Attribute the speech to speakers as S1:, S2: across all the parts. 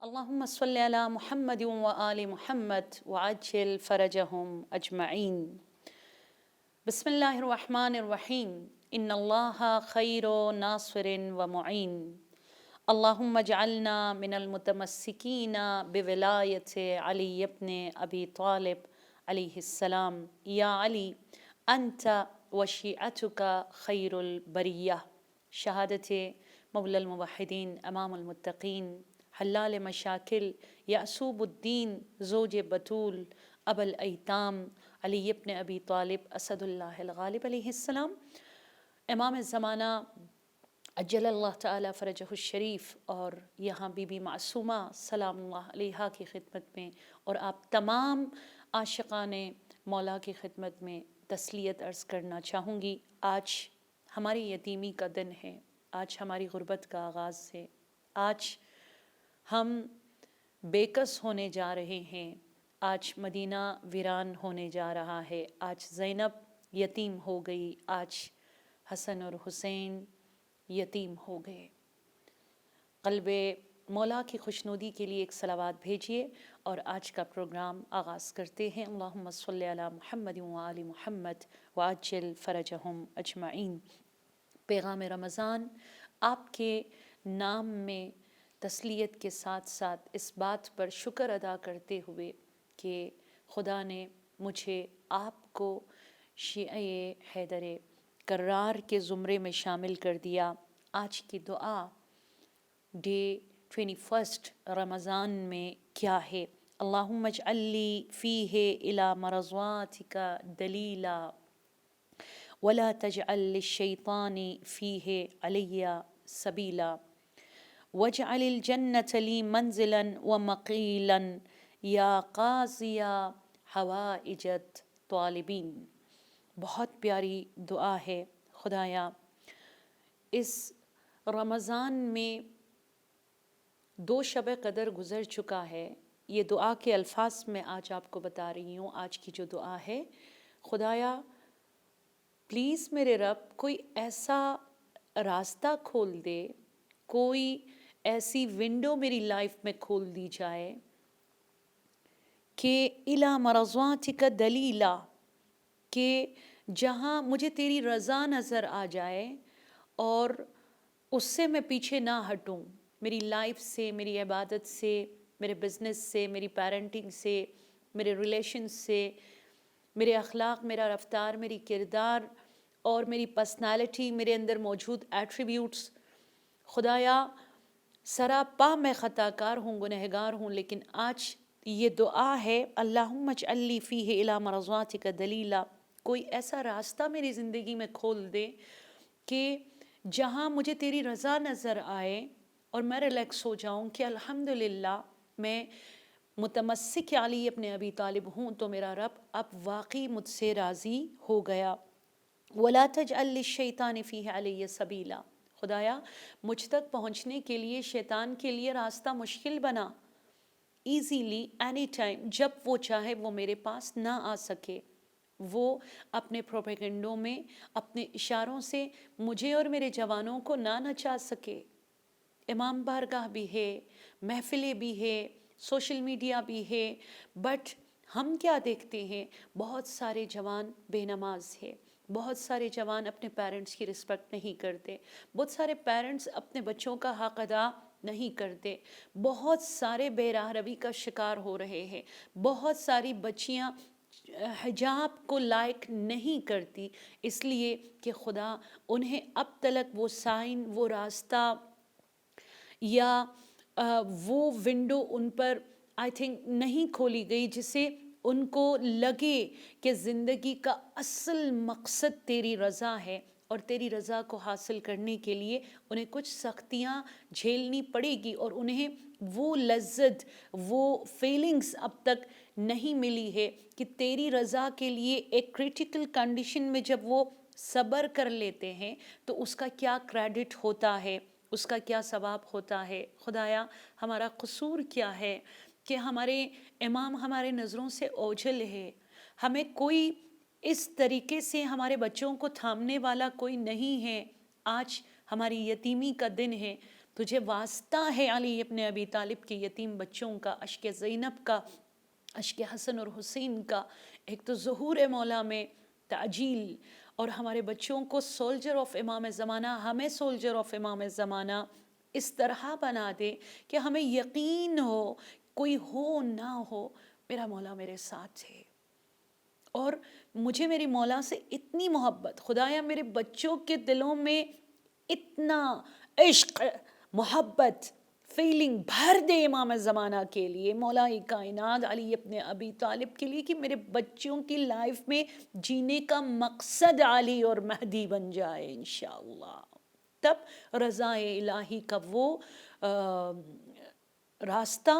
S1: اللهم صل على محمد وآل محمد وعجل فرجهم أجمعين. بسم الله الرحمن الرحيم. إن الله خير ناصر ومعين. اللهم اجعلنا من المتمسكين بولاية علي بن أبي طالب عليه السلام. يا علي أنت وشيعتك خير البرية. شهادة مولى الموحدين أمام المتقين حلال مشاکل یعصوب الدین زوج بطول ابا الایتام علی ابن ابی طالب اسد اللہ الغالب علیہ السلام، امام زمانہ عجل اللہ تعالی فرجہ الشریف، اور یہاں بی بی معصومہ سلام اللہ علیہا کی خدمت میں اور آپ تمام عاشقان مولا کی خدمت میں تسلیت عرض کرنا چاہوں گی۔ آج ہماری یتیمی کا دن ہے، آج ہماری غربت کا آغاز ہے، آج ہم بے کس ہونے جا رہے ہیں، آج مدینہ ویران ہونے جا رہا ہے، آج زینب یتیم ہو گئی، آج حسن اور حسین یتیم ہو گئے۔ قلب مولا کی خوشنودی کے لیے ایک صلوات بھیجیے اور آج کا پروگرام آغاز کرتے ہیں۔ اللہم صلی علی محمد وآل محمد وعجل فرجہم اجمعین۔ پیغام رمضان آپ کے نام میں تسلیت کے ساتھ ساتھ اس بات پر شکر ادا کرتے ہوئے کہ خدا نے مجھے آپ کو شیعہ حیدر کرار کے زمرے میں شامل کر دیا۔ آج کی دعا ڈے 21 رمضان میں کیا ہے؟ اللہم اجعل لی فیہ الی مرضاتک دلیلا ولا تجعل للشیطان فیہ علی سبیلا وَاجْعَلِ الْجَنَّةَ لِي مَنْزِلًا وَمَقِيلًا یا قاضی حوائج الطالبین۔ بہت پیاری دعا ہے۔ خدایا اس رمضان میں 2 شب قدر گزر چکا ہے، یہ دعا کے الفاظ میں آج آپ کو بتا رہی ہوں۔ آج کی جو دعا ہے، خدایا پلیز میرے رب کوئی ایسا راستہ کھول دے، کوئی ایسی ونڈو میری لائف میں کھول دی جائے کہ الی مرضاتک دلیلا، کہ جہاں مجھے تیری رضا نظر آ جائے اور اس سے میں پیچھے نہ ہٹوں، میری لائف سے، میری عبادت سے، میرے بزنس سے، میری پیرنٹنگ سے، میرے ریلیشن سے، میرے اخلاق، میرا رفتار، میری کردار اور میری پرسنالٹی، میرے اندر موجود ایٹریبیوٹس۔ خدایا سراپا میں خطا کار ہوں، گنہگار ہوں، لیکن آج یہ دعا ہے، اللہم اجعل لی فیہ الی مرضاتک دلیلا، کوئی ایسا راستہ میری زندگی میں کھول دے کہ جہاں مجھے تیری رضا نظر آئے اور میں ریلیکس ہو جاؤں کہ الحمدللہ میں متمسک علی ابن ابی طالب ہوں، تو میرا رب اب واقعی مجھ سے راضی ہو گیا۔ وَلَا تَجْعَلْ لِلشَّيْطَانِ فِيهِ عَلَيَّ سَبِيلًا، خدایا مجھ تک پہنچنے کے لیے شیطان کے لیے راستہ مشکل بنا، ایزیلی اینی ٹائم، جب وہ چاہے وہ میرے پاس نہ آ سکے، وہ اپنے پروپیگنڈوں میں، اپنے اشاروں سے مجھے اور میرے جوانوں کو نہ نچا سکے۔ امام بارگاہ بھی ہے، محفلیں بھی ہے، سوشل میڈیا بھی ہے، بٹ ہم کیا دیکھتے ہیں؟ بہت سارے جوان بے نماز ہے، بہت سارے جوان اپنے پیرنٹس کی رسپیکٹ نہیں کرتے، بہت سارے پیرنٹس اپنے بچوں کا حق ادا نہیں کرتے، بہت سارے بے راہ روی کا شکار ہو رہے ہیں، بہت ساری بچیاں حجاب کو لائق نہیں کرتی، اس لیے کہ خدا انہیں اب تلک وہ سائن، وہ راستہ یا وہ window in per I think نہیں کھولی گئی جسے ان کو لگے کہ زندگی کا اصل مقصد تیری رضا ہے، اور تیری رضا کو حاصل کرنے کے لیے انہیں کچھ سختیاں جھیلنی پڑے گی، اور انہیں وہ لذت، وہ فیلنگز اب تک نہیں ملی ہے کہ تیری رضا کے لیے ایک کریٹیکل کنڈیشن میں جب وہ صبر کر لیتے ہیں تو اس کا کیا کریڈٹ ہوتا ہے، اس کا کیا ثواب ہوتا ہے۔ خدایا ہمارا قصور کیا ہے کہ ہمارے امام ہمارے نظروں سے اوجھل ہے، ہمیں کوئی اس طریقے سے ہمارے بچوں کو تھامنے والا کوئی نہیں ہے۔ آج ہماری یتیمی کا دن ہے، تجھے واسطہ ہے علی ابن ابی طالب کے یتیم بچوں کا، اشک زینب کا، اشک حسن اور حسین کا، ایک تو ظہور مولا میں تعجیل، اور ہمارے بچوں کو سولجر آف امام زمانہ، ہمیں سولجر آف امام زمانہ اس طرح بنا دے کہ ہمیں یقین ہو، کوئی ہو نہ ہو، میرا مولا میرے ساتھ ہے، اور مجھے میری مولا سے اتنی محبت، خدایا میرے بچوں کے دلوں میں اتنا عشق، محبت، فیلنگ بھر دے امام زمانہ کے لیے، مولا کائنات علی ابن ابی طالب کے لیے، کہ میرے بچوں کی لائف میں جینے کا مقصد علی اور مہدی بن جائے انشاءاللہ۔ تب رضا الہی کا وہ راستہ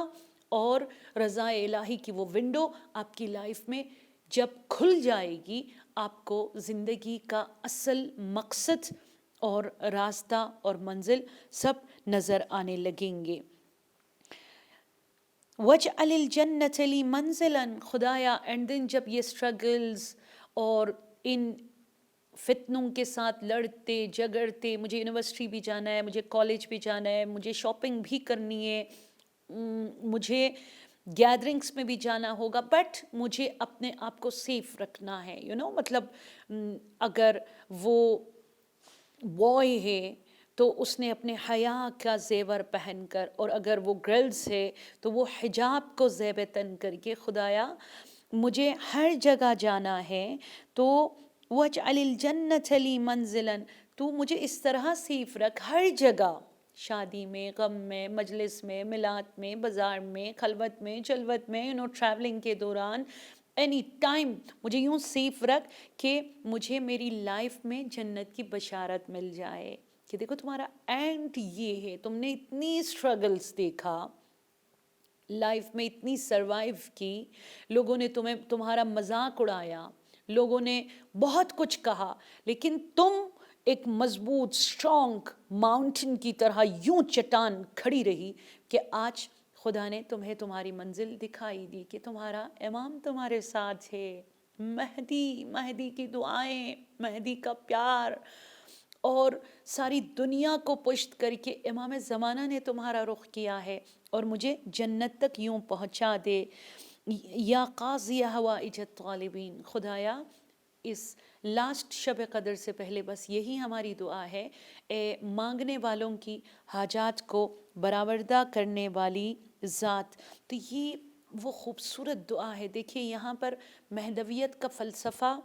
S1: اور رضا الہی کی وہ ونڈو آپ کی لائف میں جب کھل جائے گی، آپ کو زندگی کا اصل مقصد اور راستہ اور منزل سب نظر آنے لگیں گے۔ وَاجْعَلِ الْجَنَّةَ لِي مَنْزِلًا، خدایا اینڈ دن جب یہ سٹرگلز اور ان فتنوں کے ساتھ لڑتے جگڑتے، مجھے یونیورسٹی بھی جانا ہے، مجھے کالج بھی جانا ہے، مجھے شاپنگ بھی کرنی ہے، مجھے گیدرنگس میں بھی جانا ہوگا، بٹ مجھے اپنے آپ کو سیف رکھنا ہے، مطلب اگر وہ بوائے ہے تو اس نے اپنے حیا کا زیور پہن کر، اور اگر وہ گرلز ہے تو وہ حجاب کو زیب تن کر کے، خدایا مجھے ہر جگہ جانا ہے، تو وَاجْعَلِ الْجَنَّةَ لِي مَنْزِلًا، تو مجھے اس طرح سیف رکھ ہر جگہ، شادی میں، غم میں، مجلس میں، میلاد میں، بازار میں، خلوت میں، جلوت میں، ٹریولنگ کے دوران، اینی ٹائم مجھے یوں سیف رکھ کہ مجھے میری لائف میں جنت کی بشارت مل جائے، کہ دیکھو تمہارا اینڈ یہ ہے، تم نے اتنی سٹرگلز دیکھا، لائف میں اتنی سروائیو کی، لوگوں نے تمہارا مذاق اڑایا، لوگوں نے بہت کچھ کہا، لیکن تم ایک مضبوط اسٹرانگ ماؤنٹن کی طرح یوں چٹان کھڑی رہی کہ آج خدا نے تمہیں تمہاری منزل دکھائی دی، کہ تمہارا امام تمہارے ساتھ ہے، مہدی کی دعائیں، مہدی کا پیار، اور ساری دنیا کو پشت کر کے امام زمانہ نے تمہارا رخ کیا ہے، اور مجھے جنت تک یوں پہنچا دے، یا قاضی حوائج الطالبین، خدایا اس لاسٹ شب قدر سے پہلے بس یہی ہماری دعا ہے، اے مانگنے والوں کی حاجات کو برآوردہ کرنے والی ذات۔ تو یہ وہ خوبصورت دعا ہے۔ دیکھیے یہاں پر مہدویت کا فلسفہ،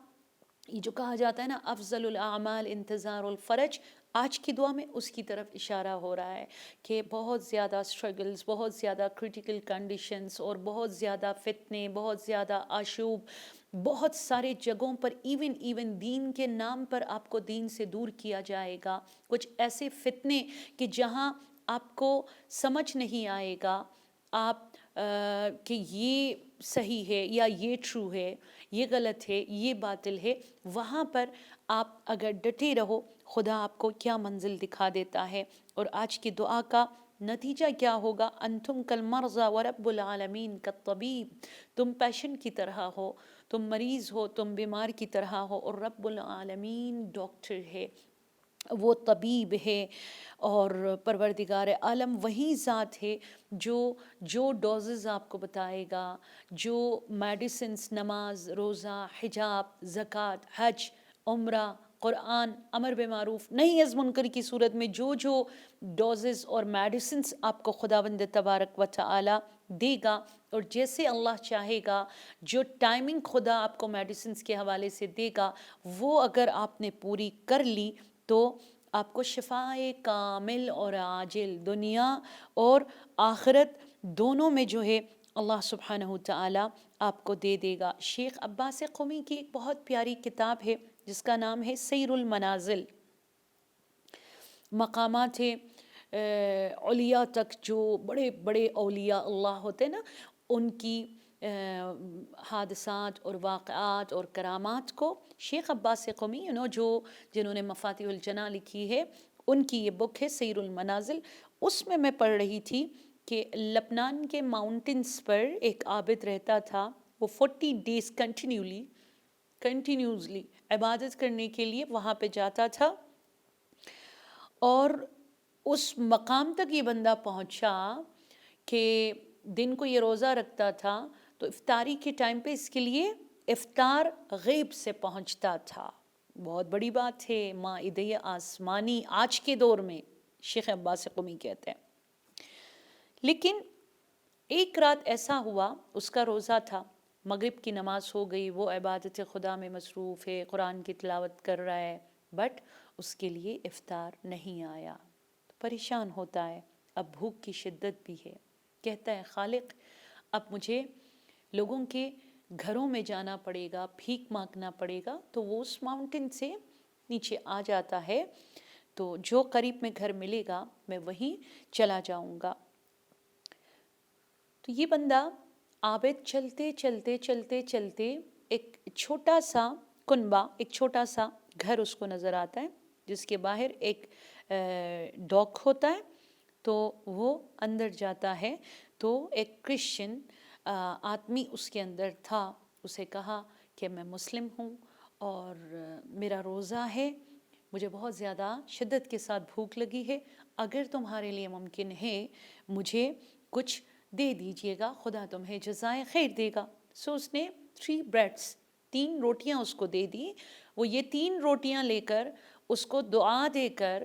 S1: یہ جو کہا جاتا ہے نا افضل الاعمال انتظار الفرج، آج کی دعا میں اس کی طرف اشارہ ہو رہا ہے کہ بہت زیادہ سٹرگلز، بہت زیادہ کرٹیکل کنڈیشنز، اور بہت زیادہ فتنے، بہت زیادہ آشوب، بہت سارے جگہوں پر ایون دین کے نام پر آپ کو دین سے دور کیا جائے گا، کچھ ایسے فتنے کہ جہاں آپ کو سمجھ نہیں آئے گا آپ کہ یہ صحیح ہے یا یہ ٹرو ہے، یہ غلط ہے، یہ باطل ہے، وہاں پر آپ اگر ڈٹے رہو، خدا آپ کو کیا منزل دکھا دیتا ہے۔ اور آج کی دعا کا نتیجہ کیا ہوگا؟ انتم کالمرضی ورب العالمین کالطبیب، تم پیشنٹ کی طرح ہو، تم مریض ہو، تم بیمار کی طرح ہو، اور رب العالمین ڈاکٹر ہے، وہ طبیب ہے، اور پروردگار عالم وہی ذات ہے جو ڈوزز آپ کو بتائے گا، جو میڈیسنس، نماز، روزہ، حجاب، زکوٰۃ، حج، عمرہ، قرآن، امر بالمعروف، نہی از منکر کی صورت میں جو ڈوزز اور میڈیسنس آپ کو خداوند تبارک و تعالی دے گا، اور جیسے اللہ چاہے گا، جو ٹائمنگ خدا آپ کو میڈیسنس کے حوالے سے دے گا، وہ اگر آپ نے پوری کر لی تو آپ کو شفائے کامل اور عاجل، دنیا اور آخرت دونوں میں جو ہے اللہ سبحانہ وتعالی آپ کو دے دے گا۔ شیخ عباس قمی کی ایک بہت پیاری کتاب ہے جس کا نام ہے سیر المنازل، مقامات اولیاء تک، جو بڑے بڑے اولیاء اللہ ہوتے ہیں نا، ان کی حادثات اور واقعات اور کرامات کو شیخ عباس قمی جنہوں نے مفاتیح الجناح لکھی ہے، ان کی یہ بک ہے سیر المنازل۔ اس میں پڑھ رہی تھی کہ لبنان کے ماؤنٹنز پر ایک عابد رہتا تھا، وہ 40 days کنٹینیوسلی عبادت کرنے کے لیے وہاں پہ جاتا تھا، اور اس مقام تک یہ بندہ پہنچا کہ دن کو یہ روزہ رکھتا تھا تو افطاری کے ٹائم پہ اس کے لیے افطار غیب سے پہنچتا تھا. بہت بڑی بات ہے، مائدہ آسمانی آج کے دور میں، شیخ عباس قمی کہتے ہیں. لیکن ایک رات ایسا ہوا، اس کا روزہ تھا، مغرب کی نماز ہو گئی، وہ عبادت خدا میں مصروف ہے، قرآن کی تلاوت کر رہا ہے، بٹ اس کے لیے افطار نہیں آیا. پریشان ہوتا ہے، اب بھوک کی شدت بھی ہے. کہتا ہے خالق اب مجھے لوگوں کے گھروں میں جانا پڑے گا، بھیک مانگنا پڑے گا. تو وہ اس ماؤنٹین سے نیچے آ جاتا ہے، تو جو قریب میں گھر ملے گا میں وہیں چلا جاؤں گا. تو یہ بندہ عابد چلتے چلتے چلتے چلتے ایک چھوٹا سا کنبہ، ایک چھوٹا سا گھر اس کو نظر آتا ہے جس کے باہر ایک ڈاک ہوتا ہے. تو وہ اندر جاتا ہے تو ایک کرسچن آدمی اس کے اندر تھا. اسے کہا کہ میں مسلم ہوں اور میرا روزہ ہے، مجھے بہت زیادہ شدت کے ساتھ بھوک لگی ہے، اگر تمہارے لیے ممکن ہے مجھے کچھ دے دیجئے گا، خدا تمہیں جزائے خیر دے گا. سو اس نے 3 بریڈس، 3 روٹیاں اس کو دے دی. وہ یہ 3 روٹیاں لے کر اس کو دعا دے کر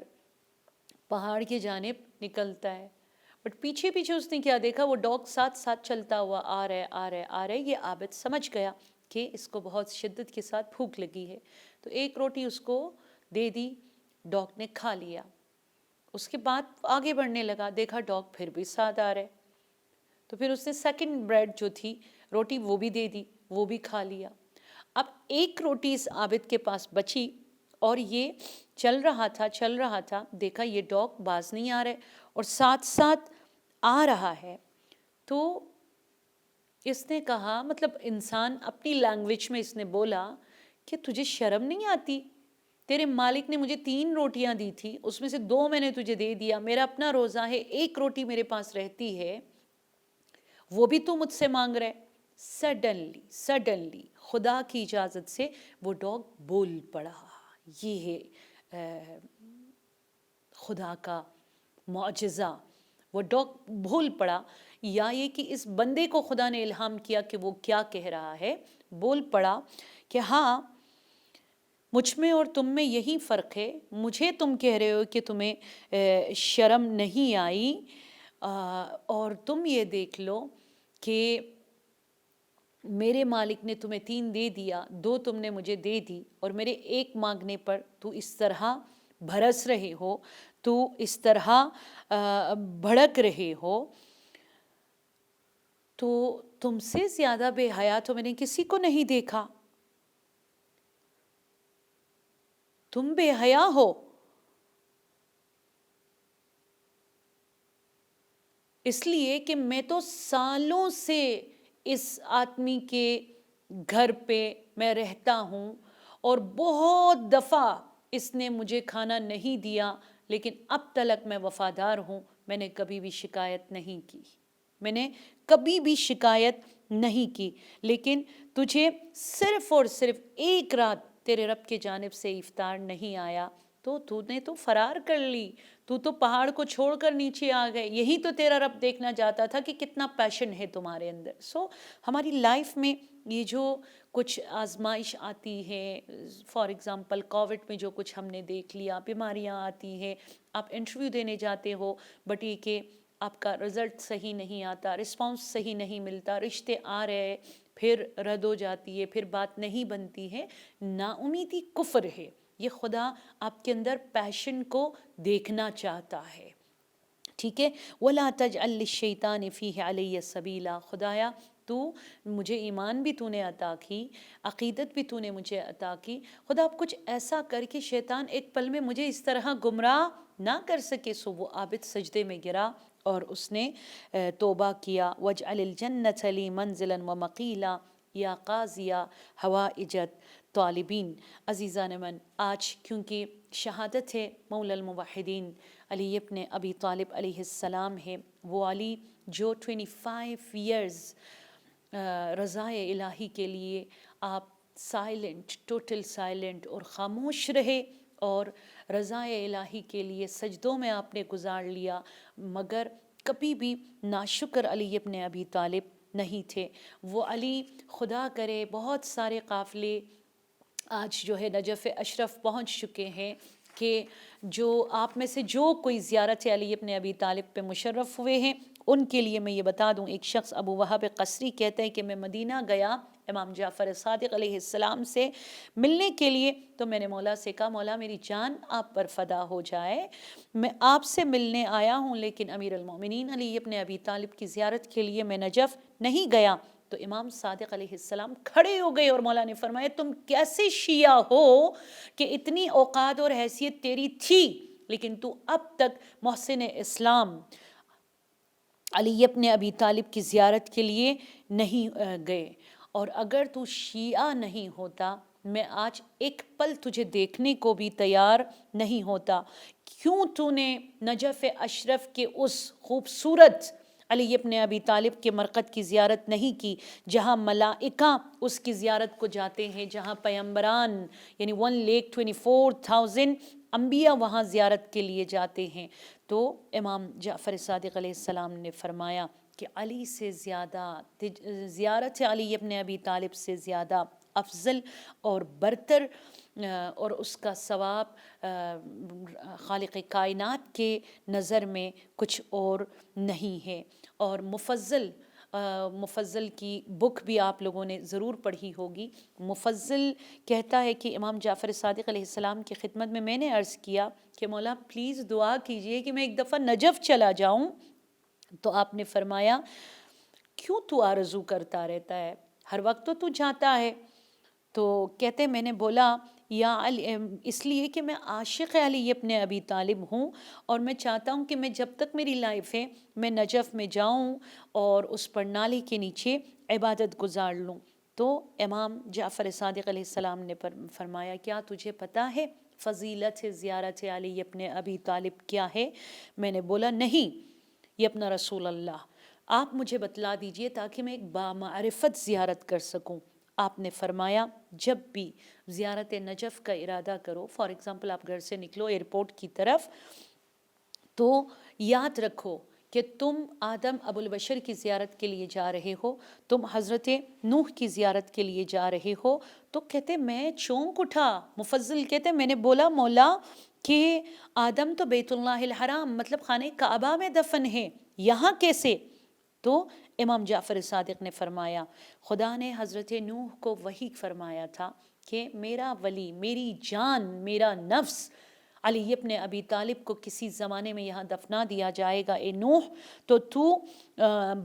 S1: پہاڑ کی جانب نکلتا ہے. بٹ پیچھے پیچھے اس نے کیا دیکھا، وہ ڈاگ ساتھ ساتھ چلتا ہوا آ رہا ہے آ رہا ہے آ رہا ہے. یہ عابد سمجھ گیا کہ اس کو بہت شدت کے ساتھ بھوک لگی ہے. تو ایک روٹی اس کو دے دی، ڈاگ نے کھا لیا. اس کے بعد آگے بڑھنے لگا، دیکھا ڈاگ پھر بھی ساتھ آ رہا ہے. تو پھر اس نے سیکنڈ بریڈ جو تھی روٹی وہ بھی دے دی، وہ بھی کھا لیا. اب ایک روٹی اس عابد کے پاس بچی اور یہ چل رہا تھا، دیکھا یہ ڈاگ باز نہیں آ رہا ہے اور ساتھ ساتھ آ رہا ہے. تو اس نے کہا، مطلب انسان اپنی لینگویج میں اس نے بولا کہ تجھے شرم نہیں آتی؟ تیرے مالک نے مجھے 3 روٹیاں دی تھی، اس میں سے 2 میں نے تجھے دے دیا، میرا اپنا روزہ ہے، 1 روٹی میرے پاس رہتی ہے، وہ بھی تو مجھ سے مانگ رہے. سڈنلی خدا کی اجازت سے وہ ڈاگ بول پڑا. یہ ہے خدا کا معجزہ. وہ ڈاگ بول پڑا، یا یہ کہ اس بندے کو خدا نے الہام کیا کہ وہ کیا کہہ رہا ہے. بول پڑا کہ ہاں مجھ میں اور تم میں یہی فرق ہے، مجھے تم کہہ رہے ہو کہ تمہیں شرم نہیں آئی، اور تم یہ دیکھ لو کہ میرے مالک نے تمہیں 3 دے دیا، 2 تم نے مجھے دے دی، اور میرے 1 مانگنے پر تو اس طرح بھرس رہے ہو، تو اس طرح بھڑک رہے ہو. تو تم سے زیادہ بے حیا تو میں نے کسی کو نہیں دیکھا. تم بے حیا ہو. اس لیے کہ میں تو سالوں سے اس آدمی کے گھر پہ میں رہتا ہوں اور بہت دفعہ اس نے مجھے کھانا نہیں دیا، لیکن اب تلک میں وفادار ہوں، میں نے کبھی بھی شکایت نہیں کی، میں نے کبھی بھی شکایت نہیں کی. لیکن تجھے صرف اور صرف 1 رات تیرے رب کی جانب سے افطار نہیں آیا تو نے تو فرار کر لی، تو پہاڑ کو چھوڑ کر نیچے آ گئے. یہی تو تیرا رب دیکھنا چاہتا تھا کہ کتنا پیشن ہے تمہارے اندر. سو ہماری لائف میں یہ جو کچھ آزمائش آتی ہے، فار ایگزامپل کووڈ میں جو کچھ ہم نے دیکھ لیا، بیماریاں آتی ہیں، آپ انٹرویو دینے جاتے ہو بٹ یہ کہ آپ کا رزلٹ صحیح نہیں آتا، رسپانس صحیح نہیں ملتا، رشتے آ رہے پھر رد ہو جاتی ہے، پھر بات نہیں بنتی ہے. نا امیدی کفر ہے. یہ خدا آپ کے اندر پیشن کو دیکھنا چاہتا ہے. ٹھیک ہے. وَلَا تَجْعَلْ لِلشَّيْطَانِ فِيهِ عَلَيَّ سَبِيلًا. خدایا تو مجھے ایمان بھی تو نے عطا کی، عقیدت بھی تو نے مجھے عطا کی، خدا اب کچھ ایسا کر کے شیطان ایک پل میں مجھے اس طرح گمراہ نہ کر سکے. سو وہ عابد سجدے میں گرا اور اس نے توبہ کیا. وَاجْعَلِ الْجَنَّةَ لِي مَنْزِلًا وَمَقِيلًا یا قاضیہ حوائجت طالبین. عزیزان من، آج کیونکہ شہادت ہے مولا الموحدین علی ابن ابی طالب علیہ السلام ہے، وہ علی جو 25 ایئرز رضائے الہی کے لیے آپ سائلنٹ، ٹوٹل سائلنٹ اور خاموش رہے اور رضا الہی کے لیے سجدوں میں آپ نے گزار لیا، مگر کبھی بھی ناشکر علی ابن ابی طالب نہیں تھے۔ وہ علی، خدا کرے بہت سارے قافلے آج جو ہے نجف اشرف پہنچ چکے ہیں کہ جو آپ میں سے جو کوئی زیارت علی ابن ابی طالب پہ مشرف ہوئے ہیں، ان کے لیے میں یہ بتا دوں، ایک شخص ابو وہاب قصری کہتے ہیں کہ میں مدینہ گیا امام جعفر صادق علیہ السلام سے ملنے کے لیے، تو میں نے مولا سے کہا مولا میری جان آپ پر فدا ہو جائے، میں آپ سے ملنے آیا ہوں لیکن امیر المومنین علی ابن ابی طالب کی زیارت کے لیے میں نجف نہیں گیا۔ تو امام صادق علیہ السلام کھڑے ہو گئے اور مولا نے فرمایا تم کیسے شیعہ ہو کہ اتنی اوقات اور حیثیت تیری تھی لیکن تو اب تک محسن اسلام علی ابن ابی طالب کی زیارت کے لیے نہیں گئے، اور اگر تو شیعہ نہیں ہوتا میں آج ایک پل تجھے دیکھنے کو بھی تیار نہیں ہوتا۔ کیوں تو نے نجف اشرف کے اس خوبصورت علی ابن ابی طالب کے مرقد کی زیارت نہیں کی جہاں ملائکہ اس کی زیارت کو جاتے ہیں، جہاں پیمبران یعنی 1,24,000 انبیاء وہاں زیارت کے لیے جاتے ہیں؟ تو امام جعفر صادق علیہ السلام نے فرمایا کہ علی سے زیادہ، زیارت علی ابن ابی طالب سے زیادہ افضل اور برتر اور اس کا ثواب خالق کائنات کے نظر میں کچھ اور نہیں ہے۔ اور مفضل کی بک بھی آپ لوگوں نے ضرور پڑھی ہوگی۔ مفضل کہتا ہے کہ امام جعفر صادق علیہ السلام کی خدمت میں نے عرض کیا کہ مولا پلیز دعا کیجئے کہ میں ایک دفعہ نجف چلا جاؤں، تو آپ نے فرمایا کیوں تو آرزو کرتا رہتا ہے، ہر وقت تو جاتا ہے؟ تو کہتے میں نے بولا یا علی، اس لیے کہ میں عاشق علی ابن ابی طالب ہوں اور میں چاہتا ہوں کہ میں جب تک میری لائف ہے میں نجف میں جاؤں اور اس پرنالی کے نیچے عبادت گزار لوں۔ تو امام جعفر صادق علیہ السلام نے فرمایا کیا تجھے پتہ ہے فضیلت زیارت علی ابن ابی طالب کیا ہے؟ میں نے بولا نہیں یہ اپنا رسول اللہ، آپ مجھے بتلا دیجئے تاکہ میں ایک بامعرفت زیارت کر سکوں۔ آپ نے فرمایا جب بھی زیارت نجف کا ارادہ کرو، فار ایگزامپل آپ گھر سے نکلو ایئرپورٹ کی طرف، تو یاد رکھو کہ تم آدم ابو البشر کی زیارت کے لیے جا رہے ہو، تم حضرت نوح کی زیارت کے لیے جا رہے ہو۔ تو کہتے میں چونک اٹھا، مفضل کہتے میں نے بولا مولا کہ آدم تو بیت اللہ الحرام مطلب خانہ کعبہ میں دفن ہے، یہاں کیسے؟ تو امام جعفر صادق نے فرمایا خدا نے حضرت نوح کو وحی فرمایا تھا کہ میرا ولی، میری جان، میرا نفس علی ابن ابی طالب کو کسی زمانے میں یہاں دفنا دیا جائے گا، اے نوح تو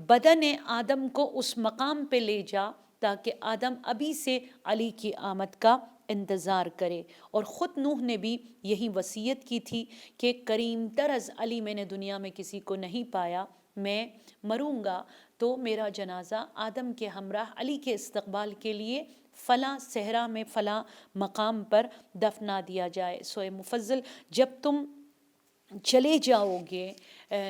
S1: بدن آدم کو اس مقام پہ لے جا تاکہ آدم ابھی سے علی کی آمد کا انتظار کرے۔ اور خود نوح نے بھی یہی وصیت کی تھی کہ کریم تر از علی میں نے دنیا میں کسی کو نہیں پایا، میں مروں گا تو میرا جنازہ آدم کے ہمراہ علی کے استقبال کے لیے فلاں صحرا میں فلاں مقام پر دفنا دیا جائے۔ سوئے مفضل جب تم چلے جاؤ گے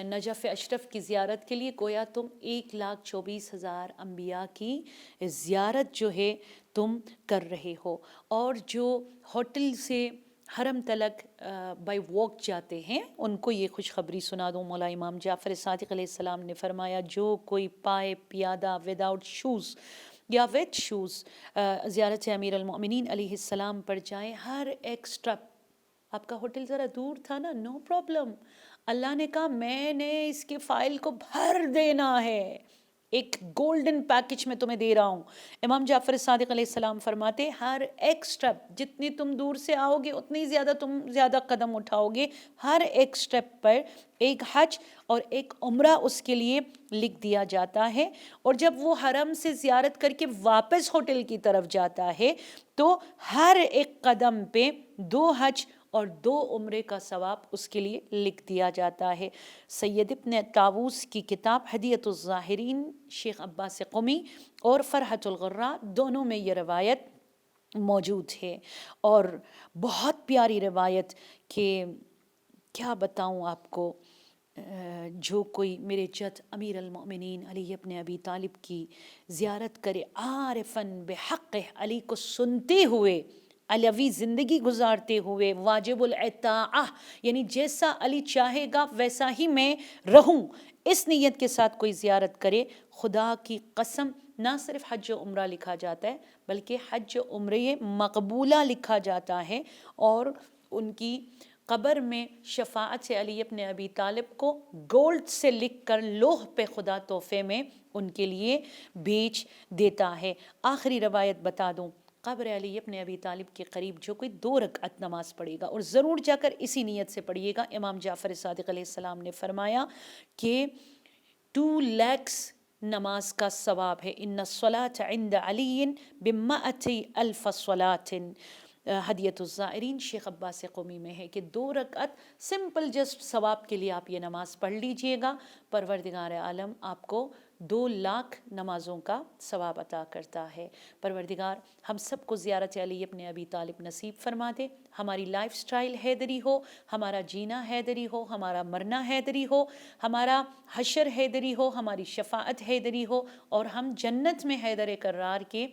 S1: نجف اشرف کی زیارت کے لیے، گویا تم 1,24,000 انبیاء کی زیارت جو ہے تم کر رہے ہو۔ اور جو ہوٹل سے حرم تلک بائی واک جاتے ہیں ان کو یہ خوشخبری سنا دوں، مولا امام جعفر صادق علیہ السلام نے فرمایا جو کوئی پائے پیادہ وداؤٹ شوز یا ویٹ شوز زیارت امیر المؤمنین علیہ السلام پر جائیں، ہر ایک سٹیپ، آپ کا ہوٹل ذرا دور تھا نا، نو پرابلم، اللہ نے کہا میں نے اس کے فائل کو بھر دینا ہے، ایک گولڈن پیکج میں تمہیں دے رہا ہوں۔ امام جعفر صادق علیہ السلام فرماتے ہر ایک سٹیپ، جتنی تم دور سے آؤ گے اتنی زیادہ قدم اٹھاؤ گے، ہر ایک سٹیپ پر ایک حج اور ایک عمرہ اس کے لیے لکھ دیا جاتا ہے۔ اور جب وہ حرم سے زیارت کر کے واپس ہوٹل کی طرف جاتا ہے تو ہر ایک قدم پہ 2 حج اور 2 عمرے کا ثواب اس کے لیے لکھ دیا جاتا ہے۔ سید ابن طاووس کی کتاب ہدیۃ الظاہرین، شیخ عباس قمی اور فرحۃ الغراء دونوں میں یہ روایت موجود ہے، اور بہت پیاری روایت کہ کیا بتاؤں آپ کو، جو کوئی میرے جد امیر المؤمنین علی ابن ابی طالب کی زیارت کرے عارفاً بحق علی کو سنتے ہوئے، علوی زندگی گزارتے ہوئے واجب الاطاعہ یعنی جیسا علی چاہے گا ویسا ہی میں رہوں، اس نیت کے ساتھ کوئی زیارت کرے، خدا کی قسم نہ صرف حج و عمرہ لکھا جاتا ہے بلکہ حج و عمرے مقبولہ لکھا جاتا ہے، اور ان کی قبر میں شفاعت سے علی ابن ابی طالب کو گولڈ سے لکھ کر لوح پہ خدا تحفے میں ان کے لیے بیچ دیتا ہے۔ آخری روایت بتا دوں، قبر علی ابن ابی طالب کے قریب جو کوئی 2 رکعت نماز پڑھے گا، اور ضرور جا کر اسی نیت سے پڑھیے گا، امام جعفر صادق علیہ السلام نے فرمایا کہ 2 lakhs نماز کا ثواب ہے، ان الصلاة عند علی ب100 الف صلاۃ۔ ہدیت الزائرین شیخ عباس قومی میں ہے کہ 2 رکعت سمپل جسٹ ثواب کے لیے آپ یہ نماز پڑھ لیجئے گا، پروردگار عالم آپ کو 2 لاکھ نمازوں کا ثواب عطا کرتا ہے۔ پروردگار ہم سب کو زیارت علی ابن ابی طالب نصیب فرما دے، ہماری لائف سٹائل حیدری ہو، ہمارا جینا حیدری ہو، ہمارا مرنا حیدری ہو، ہمارا حشر حیدری ہو، ہماری شفاعت حیدری ہو، اور ہم جنت میں حیدر کرار کے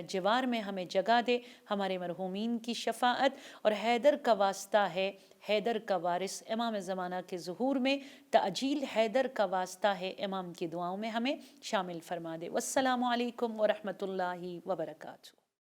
S1: جوار میں ہمیں جگہ دے، ہمارے مرحومین کی شفاعت، اور حیدر کا واسطہ ہے، حیدر کا وارث امام زمانہ کے ظہور میں تعجیل حیدر کا واسطہ ہے، امام کی دعاؤں میں ہمیں شامل فرما دے۔ والسلام علیکم ورحمۃ اللہ وبرکاتہ۔